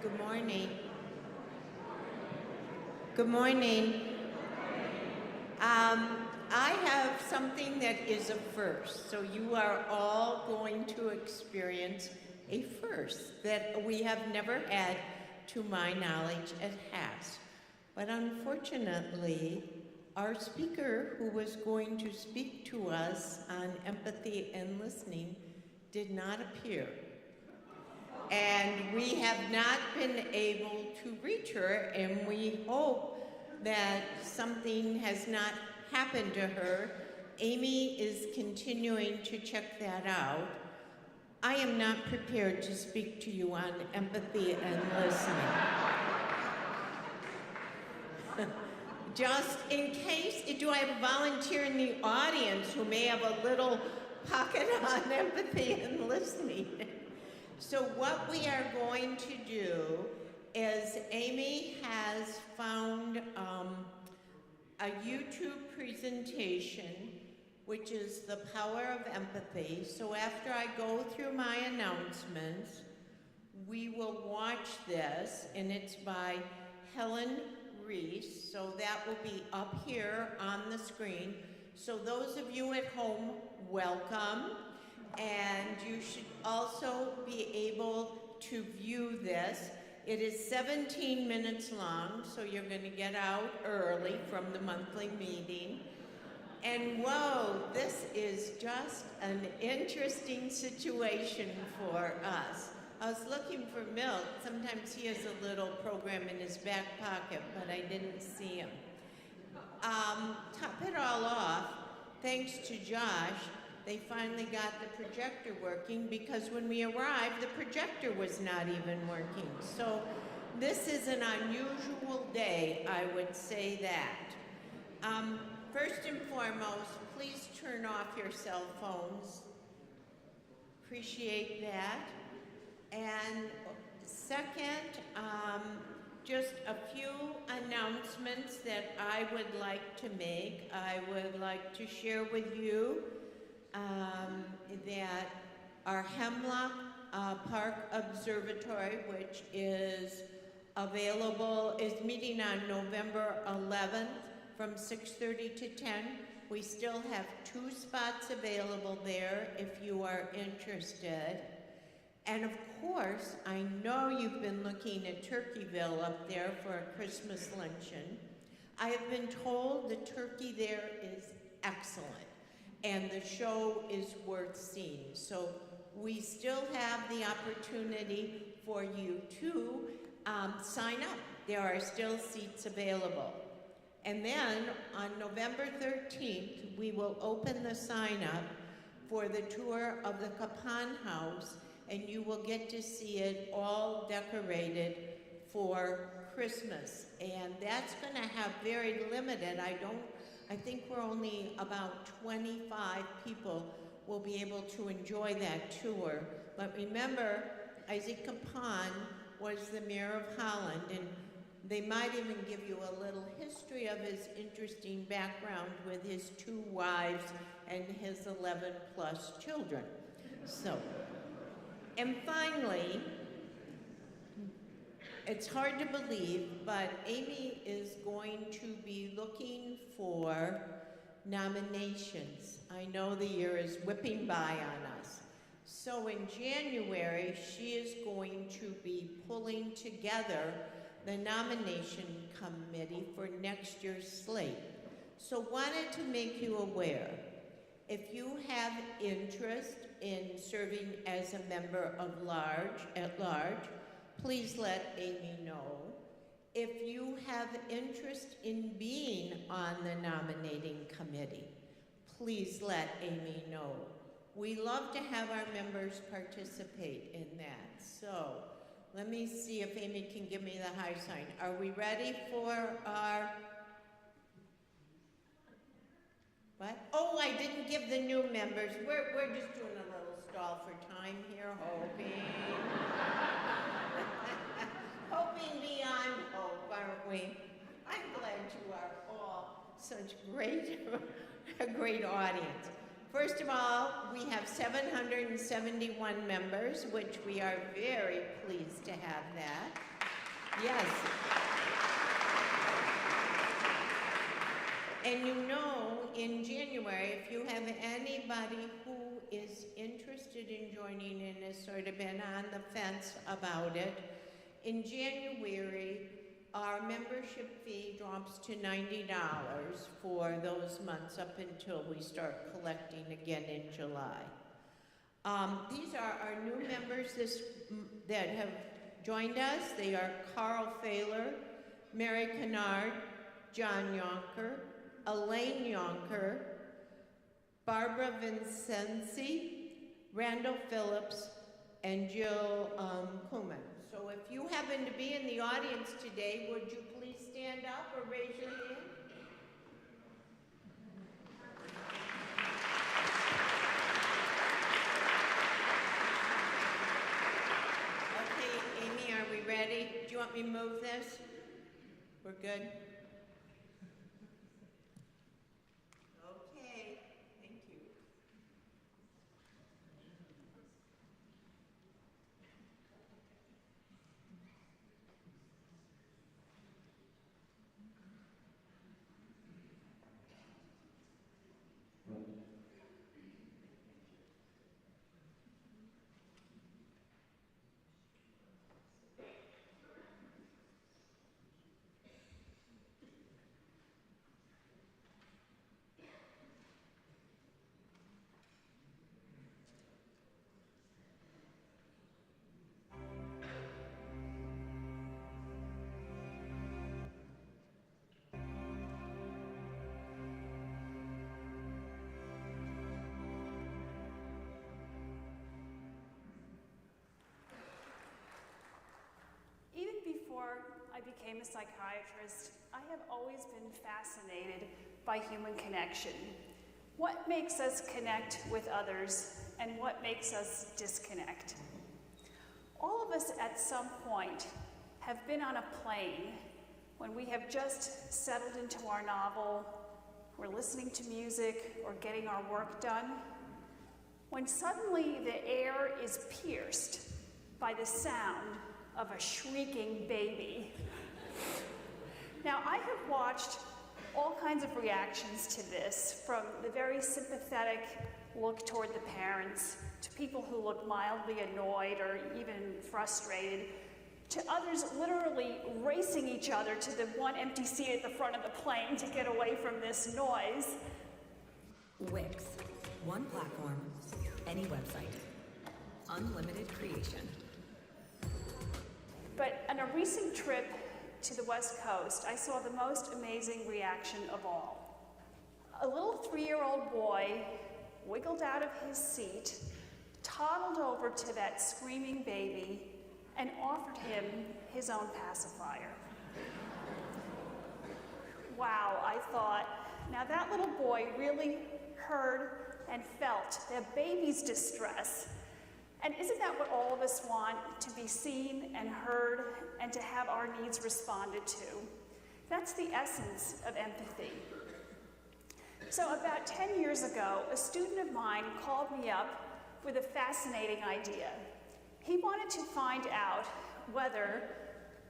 Good morning. Good morning. I have something that is a first. So you are all going to experience a first that we have never had, to my knowledge, at HASP. But unfortunately, our speaker who was going to speak to us on empathy and listening did not appear. And we have not been able to reach her, and we hope that something has not happened to her. Amy is continuing to check that out. I am not prepared to speak to you on empathy and listening. Just in case, do I have a volunteer in the audience who may have a little pocket on empathy and listening? So what we are going to do is Amy has found a YouTube presentation, which is the power of empathy. So after I go through my announcements, we will watch this, and it's by Helen Reese. So that will be up here on the screen. So those of you at home, welcome. And you should also be able to view this. It is 17 minutes long, so you're going to get out early from the monthly meeting. And whoa, this is just an interesting situation for us. I was looking for Milt. Sometimes he has a little program in his back pocket, but I didn't see him. Top it all off, thanks to Josh, they finally got the projector working, because when we arrived, the projector was not even working. So this is an unusual day, I would say that. First and foremost, please turn off your cell phones. Appreciate that. And second, just a few announcements that I would like to make. I would like to share with you that our Hemlock Park Observatory, which is available, is meeting on November 11th from 6:30 to 10. We still have 2 spots available there if you are interested. And of course, I know you've been looking at Turkeyville up there for a Christmas luncheon. I have been told the turkey there is excellent, and the show is worth seeing. So we still have the opportunity for you to sign up. There are still seats available. And then on November 13th, we will open the sign up for the tour of the Capon House, and you will get to see it all decorated for Christmas. And that's gonna have very limited, I think we're only about 25 people will be able to enjoy that tour. But remember, Isaac Capon was the mayor of Holland, and they might even give you a little history of his interesting background with his 2 wives and his 11+ children. So, and finally, it's hard to believe, but Amy is going to be looking for nominations. I know the year is whipping by on us. So in January, she is going to be pulling together the nomination committee for next year's slate. So wanted to make you aware, if you have interest in serving as a member of at large, please let Amy know. If you have interest in being on the nominating committee, please let Amy know. We love to have our members participate in that. So let me see if Amy can give me the high sign. Are we ready for our, what? Oh, I didn't give the new members. We're just doing a little stall for time here, hoping. Hoping beyond hope, aren't we? I'm glad you are all such a great audience. First of all, we have 771 members, which we are very pleased to have that. Yes. And you know, in January, if you have anybody who is interested in joining and has sort of been on the fence about it, in January, our membership fee drops to $90 for those months up until we start collecting again in July. These are our new members that have joined us. They are Carl Fahler, Mary Kennard, John Yonker, Elaine Yonker, Barbara Vincenzi, Randall Phillips, and Jill Kuhlman. So if you happen to be in the audience today, would you please stand up or raise your hand? Okay, Amy, are we ready? Do you want me to move this? We're good? Okay, thank you. Before I became a psychiatrist, I have always been fascinated by human connection. What makes us connect with others and what makes us disconnect? All of us at some point have been on a plane when we have just settled into our novel, we're listening to music or getting our work done, when suddenly the air is pierced by the sound of a shrieking baby. Now, I have watched all kinds of reactions to this, from the very sympathetic look toward the parents, to people who look mildly annoyed or even frustrated, to others literally racing each other to the one empty seat at the front of the plane to get away from this noise. Wix. One platform, any website. Unlimited creation. But on a recent trip to the West Coast, I saw the most amazing reaction of all. A little 3-year-old boy wiggled out of his seat, toddled over to that screaming baby, and offered him his own pacifier. Wow, I thought, now that little boy really heard and felt the baby's distress. And isn't that what all of us want? To be seen and heard and to have our needs responded to. That's the essence of empathy. So about 10 years ago, a student of mine called me up with a fascinating idea. He wanted to find out whether,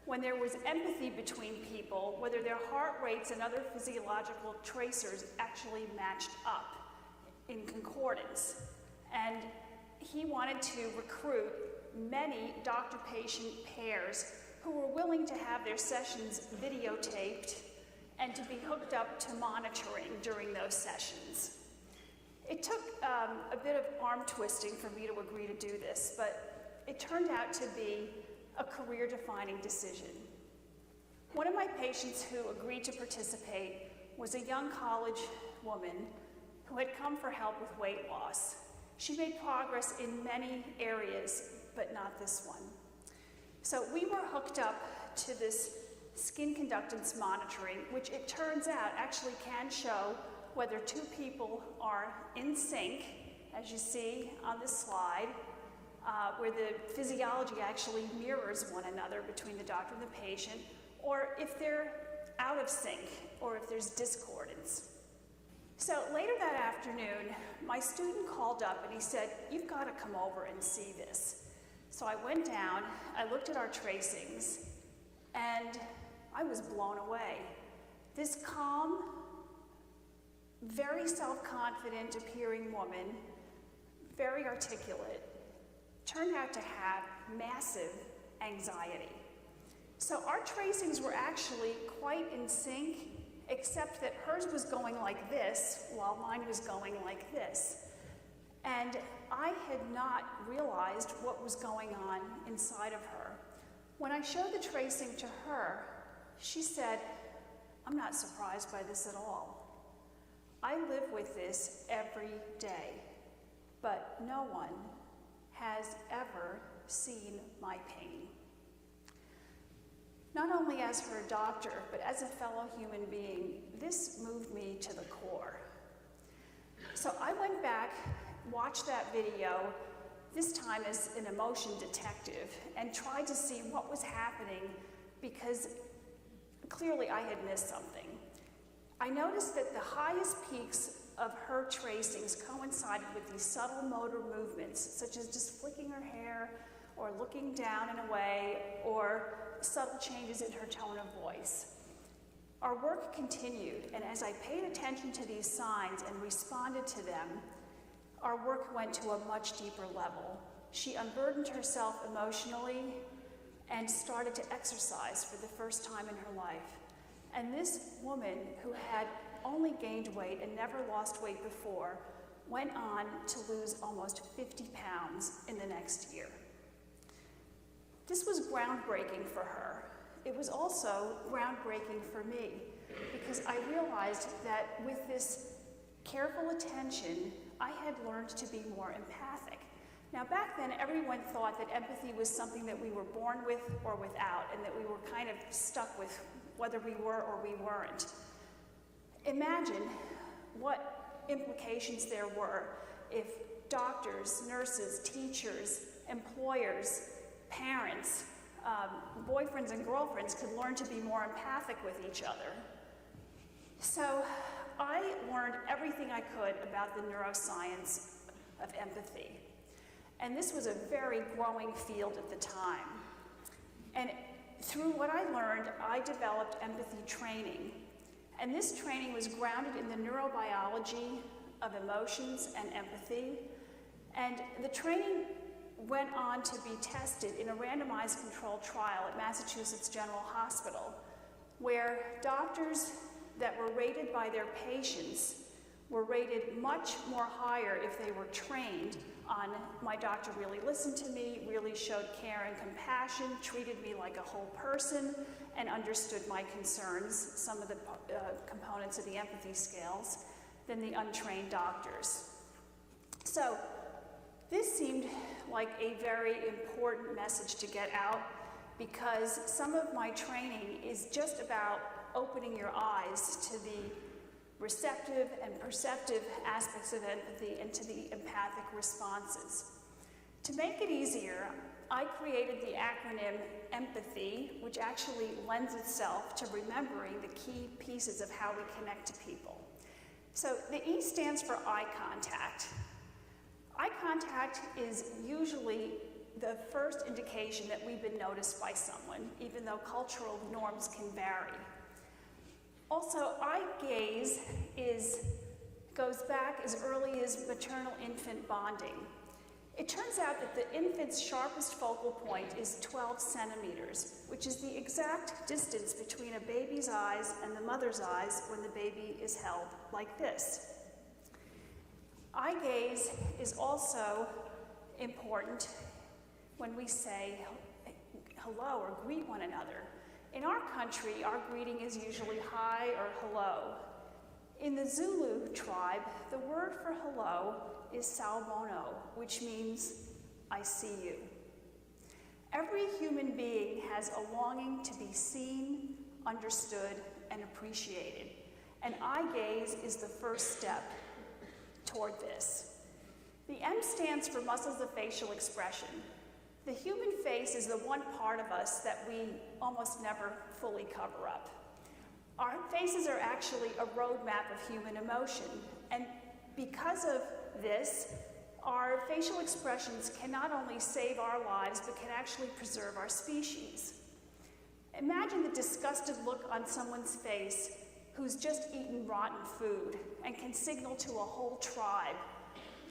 when there was empathy between people, whether their heart rates and other physiological tracers actually matched up in concordance. And he wanted to recruit many doctor-patient pairs who were willing to have their sessions videotaped and to be hooked up to monitoring during those sessions. It took a bit of arm twisting for me to agree to do this, but it turned out to be a career-defining decision. One of my patients who agreed to participate was a young college woman who had come for help with weight loss. She made progress in many areas, but not this one. So we were hooked up to this skin conductance monitoring, which it turns out actually can show whether two people are in sync, as you see on this slide, where the physiology actually mirrors one another between the doctor and the patient, or if they're out of sync, or if there's discordance. So later that afternoon, my student called up and he said, "You've got to come over and see this." So I went down, I looked at our tracings, and I was blown away. This calm, very self-confident appearing woman, very articulate, turned out to have massive anxiety. So our tracings were actually quite in sync, except that hers was going like this, while mine was going like this. And I had not realized what was going on inside of her. When I showed the tracing to her, she said, "I'm not surprised by this at all. I live with this every day, but no one has ever seen my pain." Not only as her doctor, but as a fellow human being, this moved me to the core. So I went back, watched that video, this time as an emotion detective, and tried to see what was happening, because clearly I had missed something. I noticed that the highest peaks of her tracings coincided with these subtle motor movements, such as just flicking her hair, or looking down and away, or subtle changes in her tone of voice. Our work continued, and as I paid attention to these signs and responded to them, our work went to a much deeper level. She unburdened herself emotionally and started to exercise for the first time in her life. And this woman, who had only gained weight and never lost weight before, went on to lose almost 50 pounds in the next year. This was groundbreaking for her. It was also groundbreaking for me, because I realized that with this careful attention, I had learned to be more empathic. Now, back then, everyone thought that empathy was something that we were born with or without, and that we were kind of stuck with whether we were or we weren't. Imagine what implications there were if doctors, nurses, teachers, employers, parents, boyfriends and girlfriends could learn to be more empathic with each other. So I learned everything I could about the neuroscience of empathy. And this was a very growing field at the time. And through what I learned, I developed empathy training. And this training was grounded in the neurobiology of emotions and empathy. And the training went on to be tested in a randomized controlled trial at Massachusetts General Hospital, where doctors that were rated by their patients were rated much more higher if they were trained on, "My doctor really listened to me, really showed care and compassion, treated me like a whole person, and understood my concerns," some of the components of the empathy scales, than the untrained doctors. So this seemed like a very important message to get out, because some of my training is just about opening your eyes to the receptive and perceptive aspects of empathy and to the empathic responses. To make it easier, I created the acronym EMPATHY, which actually lends itself to remembering the key pieces of how we connect to people. So the E stands for eye contact. Eye contact is usually the first indication that we've been noticed by someone, even though cultural norms can vary. Also, eye gaze goes back as early as maternal-infant bonding. It turns out that the infant's sharpest focal point is 12 centimeters, which is the exact distance between a baby's eyes and the mother's eyes when the baby is held like this. Eye gaze is also important when we say hello or greet one another. In our country, our greeting is usually hi or hello. In the Zulu tribe, the word for hello is sawubona, which means I see you. Every human being has a longing to be seen, understood, and appreciated. And eye gaze is the first step toward this. The M stands for muscles of facial expression. The human face is the one part of us that we almost never fully cover up. Our faces are actually a roadmap of human emotion, and because of this, our facial expressions can not only save our lives, but can actually preserve our species. Imagine the disgusted look on someone's face who's just eaten rotten food and can signal to a whole tribe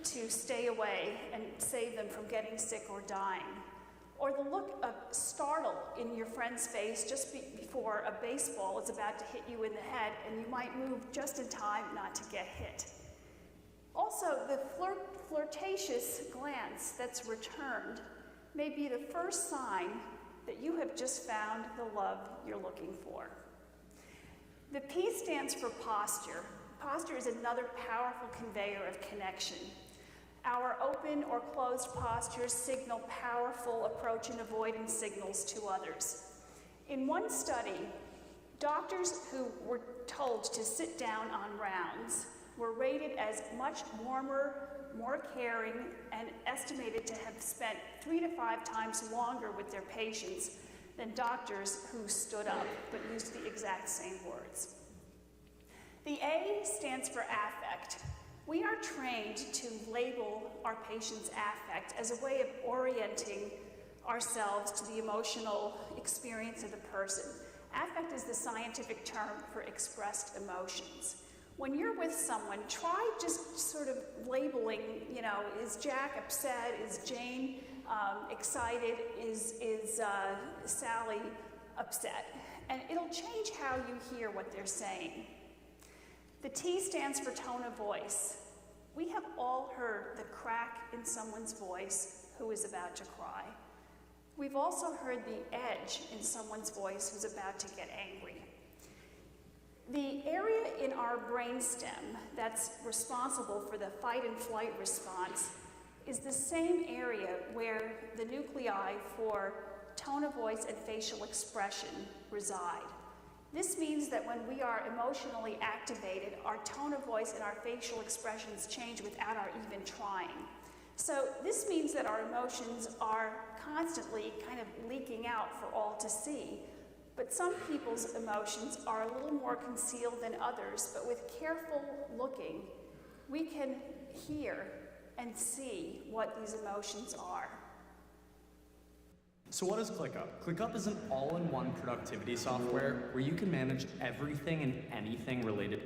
to stay away and save them from getting sick or dying. Or the look of startle in your friend's face just before a baseball is about to hit you in the head and you might move just in time not to get hit. Also, the flirtatious glance that's returned may be the first sign that you have just found the love you're looking for. The P stands for posture. Posture is another powerful conveyor of connection. Our open or closed postures signal powerful approach and avoidance signals to others. In one study, doctors who were told to sit down on rounds were rated as much warmer, more caring, and estimated to have spent 3 to 5 times longer with their patients than doctors who stood up but used the exact same words. The A stands for affect. We are trained to label our patient's affect as a way of orienting ourselves to the emotional experience of the person. Affect is the scientific term for expressed emotions. When you're with someone, try just sort of labeling, is Jack upset? Is Jane excited? Is Sally upset? And it'll change how you hear what they're saying. The T stands for tone of voice. We have all heard the crack in someone's voice who is about to cry. We've also heard the edge in someone's voice who's about to get angry. The area in our brainstem that's responsible for the fight and flight response is the same area where the nuclei for tone of voice and facial expression reside. This means that when we are emotionally activated, our tone of voice and our facial expressions change without our even trying. So this means that our emotions are constantly kind of leaking out for all to see. But some people's emotions are a little more concealed than others, but with careful looking, we can hear and see what these emotions are. So what is ClickUp? ClickUp is an all-in-one productivity software where you can manage everything and anything related.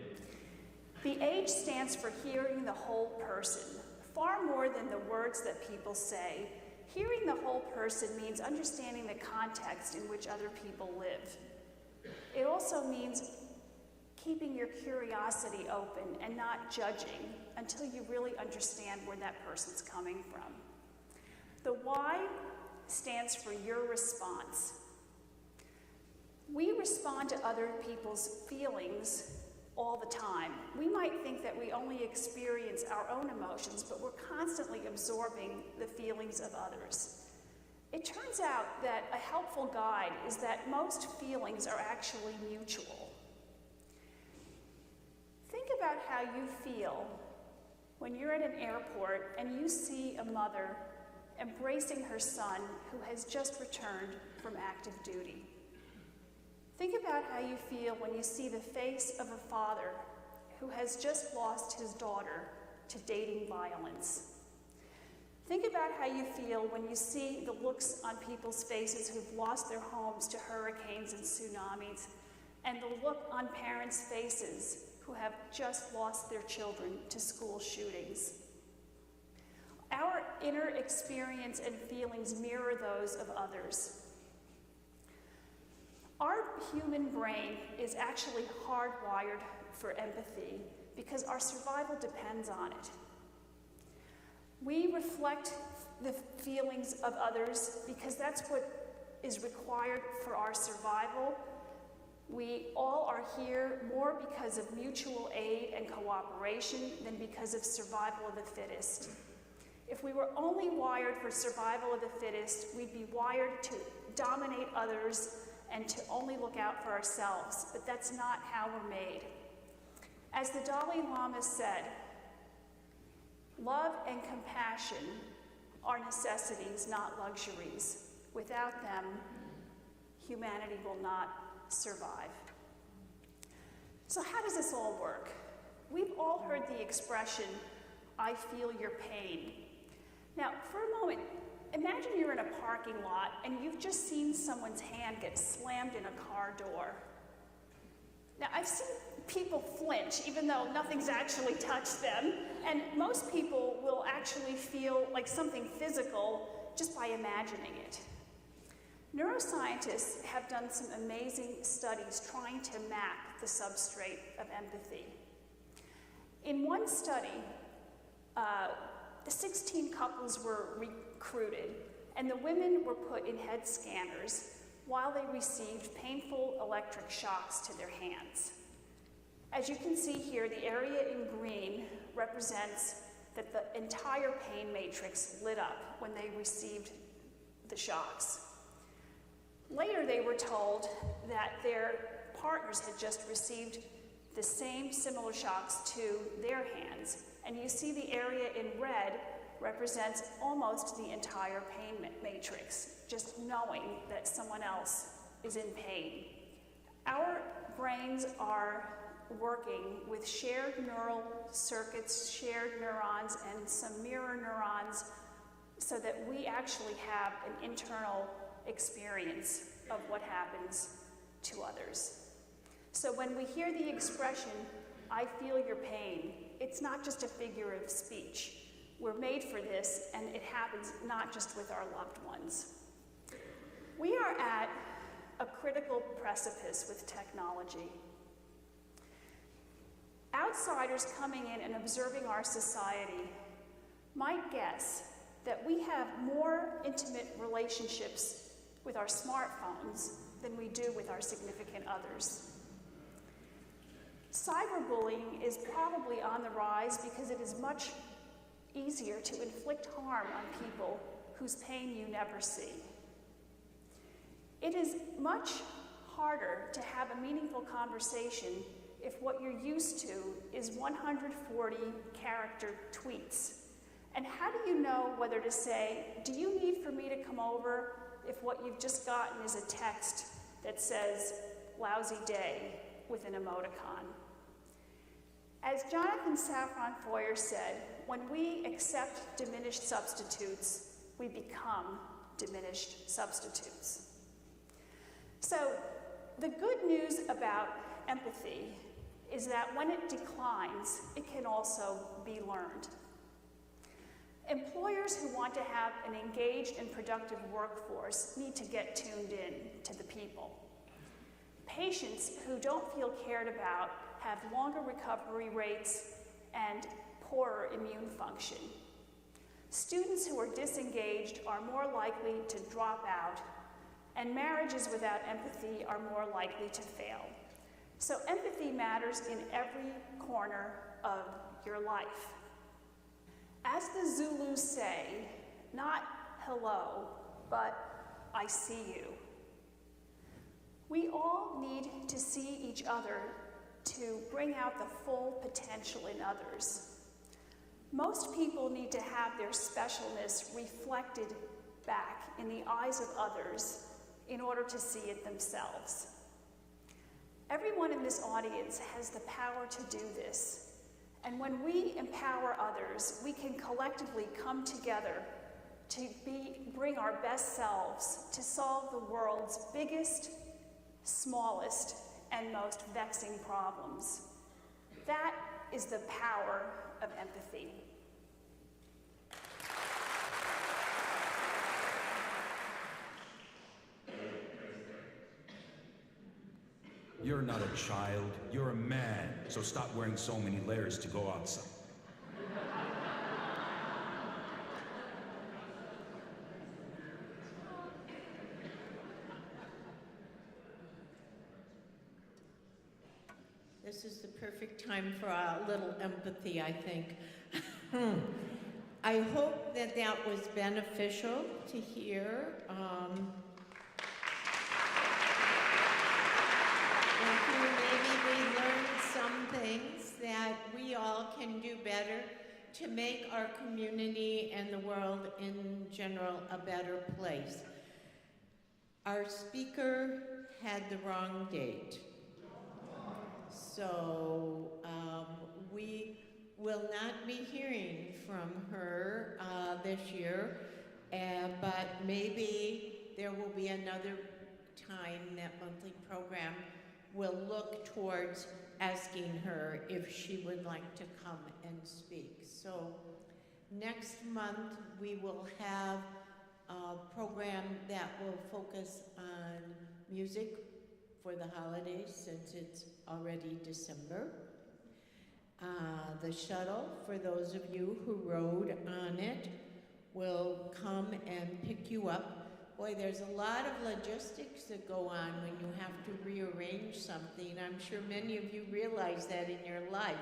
The H stands for hearing the whole person. Far more than the words that people say, hearing the whole person means understanding the context in which other people live. It also means keeping your curiosity open and not judging until you really understand where that person's coming from. The Y stands for your response. We respond to other people's feelings all the time. We might think that we only experience our own emotions, but we're constantly absorbing the feelings of others. It turns out that a helpful guide is that most feelings are actually mutual. Think about how you feel when you're at an airport and you see a mother embracing her son who has just returned from active duty. Think about how you feel when you see the face of a father who has just lost his daughter to dating violence. Think about how you feel when you see the looks on people's faces who've lost their homes to hurricanes and tsunamis, and the look on parents' faces who have just lost their children to school shootings. Our inner experience and feelings mirror those of others. Our human brain is actually hardwired for empathy because our survival depends on it. We reflect the feelings of others because that's what is required for our survival. We all are here more because of mutual aid and cooperation than because of survival of the fittest. If we were only wired for survival of the fittest, we'd be wired to dominate others and to only look out for ourselves, but that's not how we're made. As the Dalai Lama said, love and compassion are necessities, not luxuries. Without them, humanity will not survive. So how does this all work? We've all heard the expression, "I feel your pain." Now, for a moment, imagine you're in a parking lot and you've just seen someone's hand get slammed in a car door. Now, I've seen people flinch even though nothing's actually touched them, and most people will actually feel like something physical just by imagining it. Neuroscientists have done some amazing studies trying to map the substrate of empathy. In one study, 16 couples were recruited, and the women were put in head scanners while they received painful electric shocks to their hands. As you can see here, the area in green represents that the entire pain matrix lit up when they received the shocks. Later, they were told that their partners had just received the same similar shocks to their hands, and you see the area in red represents almost the entire pain matrix, just knowing that someone else is in pain. Our brains are working with shared neural circuits, shared neurons, and some mirror neurons so that we actually have an internal experience of what happens to others. So when we hear the expression, "I feel your pain," it's not just a figure of speech. We're made for this, and it happens not just with our loved ones. We are at a critical precipice with technology. Outsiders coming in and observing our society might guess that we have more intimate relationships with our smartphones than we do with our significant others. Cyberbullying is probably on the rise because it is much easier to inflict harm on people whose pain you never see. It is much harder to have a meaningful conversation if what you're used to is 140 character tweets. And how do you know whether to say, "Do you need for me to come over?" if what you've just gotten is a text that says, "lousy day," with an emoticon? As Jonathan Safran Foer said, when we accept diminished substitutes, we become diminished substitutes. So the good news about empathy is that when it declines, it can also be learned. Employers who want to have an engaged and productive workforce need to get tuned in to the people. Patients who don't feel cared about have longer recovery rates and poorer immune function. Students who are disengaged are more likely to drop out, and marriages without empathy are more likely to fail. So empathy matters in every corner of your life. As the Zulus say, not hello, but I see you. We all need to see each other to bring out the full potential in others. Most people need to have their specialness reflected back in the eyes of others in order to see it themselves. Everyone in this audience has the power to do this. And when we empower others, we can collectively come together to bring our best selves to solve the world's biggest, smallest, and most vexing problems. That is the power of empathy. You're not a child, you're a man, so stop wearing so many layers to go outside. This is the perfect time for a little empathy, I think. I hope that that was beneficial to hear. Maybe we learned some things that we all can do better to make our community and the world in general a better place. Our speaker had the wrong date. So we will not be hearing from her this year, but maybe there will be another time that monthly program will look towards asking her if she would like to come and speak. So next month we will have a program that will focus on music for the holidays, since it's already December. The shuttle, for those of you who rode on it, will come and pick you up. Boy, there's a lot of logistics that go on when you have to rearrange something. I'm sure many of you realize that in your life.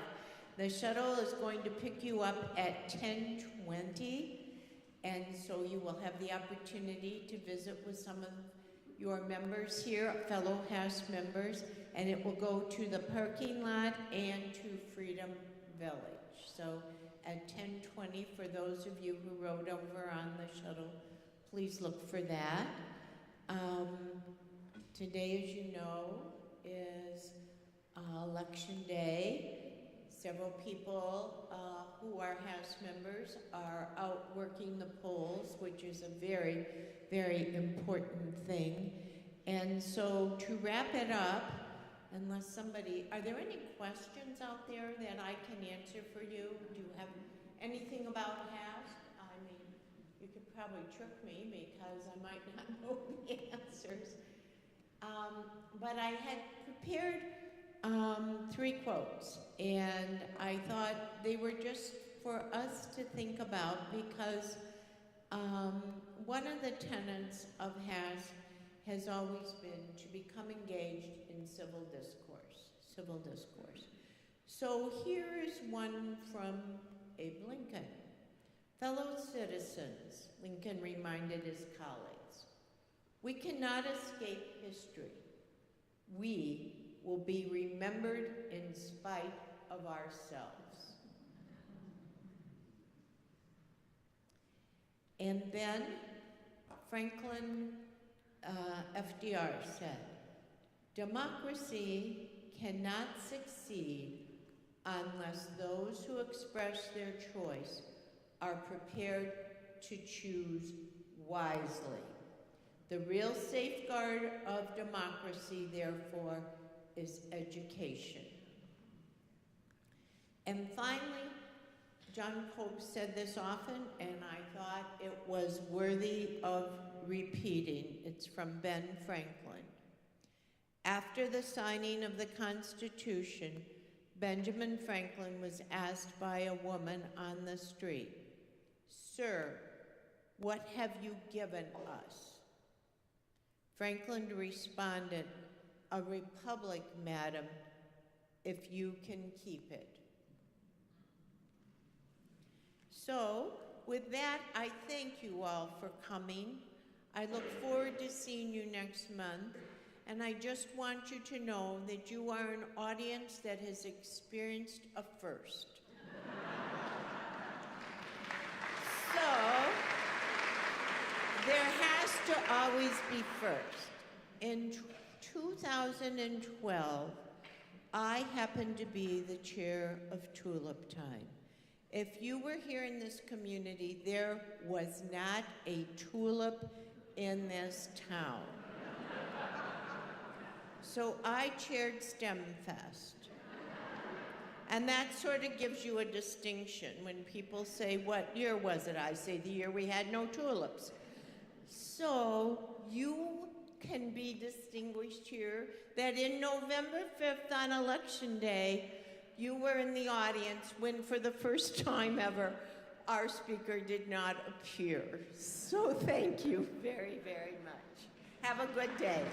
The shuttle is going to pick you up at 10:20, and so you will have the opportunity to visit with some of your members here, fellow HASP members, and it will go to the parking lot and to Freedom Village. So at 10:20, for those of you who rode over on the shuttle, please look for that. Today, as you know, is Election Day. Several people who are House members are out working the polls, which is a very, very important thing. And so to wrap it up, unless somebody, are there any questions out there that I can answer for you? Do you have anything about HASP? I mean, you could probably trick me because I might not know the answers. But I had prepared 3 quotes, and I thought they were just for us to think about, because one of the tenets of HASP has always been to become engaged in civil discourse. So here is one from Abe Lincoln. Fellow citizens, Lincoln reminded his colleagues, we cannot escape history. We will be remembered in spite of ourselves. And then Franklin FDR said, democracy cannot succeed unless those who express their choice are prepared to choose wisely. The real safeguard of democracy, therefore, is education. And finally, John Pope said this often, and I thought it was worthy of repeating. It's from Ben Franklin. After the signing of the Constitution, Benjamin Franklin was asked by a woman on the street, "Sir, what have you given us?" Franklin responded, "A republic, madam, if you can keep it." So, with that, I thank you all for coming. I look forward to seeing you next month, and I just want you to know that you are an audience that has experienced a first. So, there has to always be first. In 2012, I happened to be the chair of Tulip Time. If you were here in this community, there was not a tulip in this town. So I chaired STEM Fest. And that sort of gives you a distinction. When people say, what year was it? I say, the year we had no tulips. So you can be distinguished here that in November 5th on Election Day, you were in the audience when for the first time ever, our speaker did not appear. So thank you very, very much. Have a good day.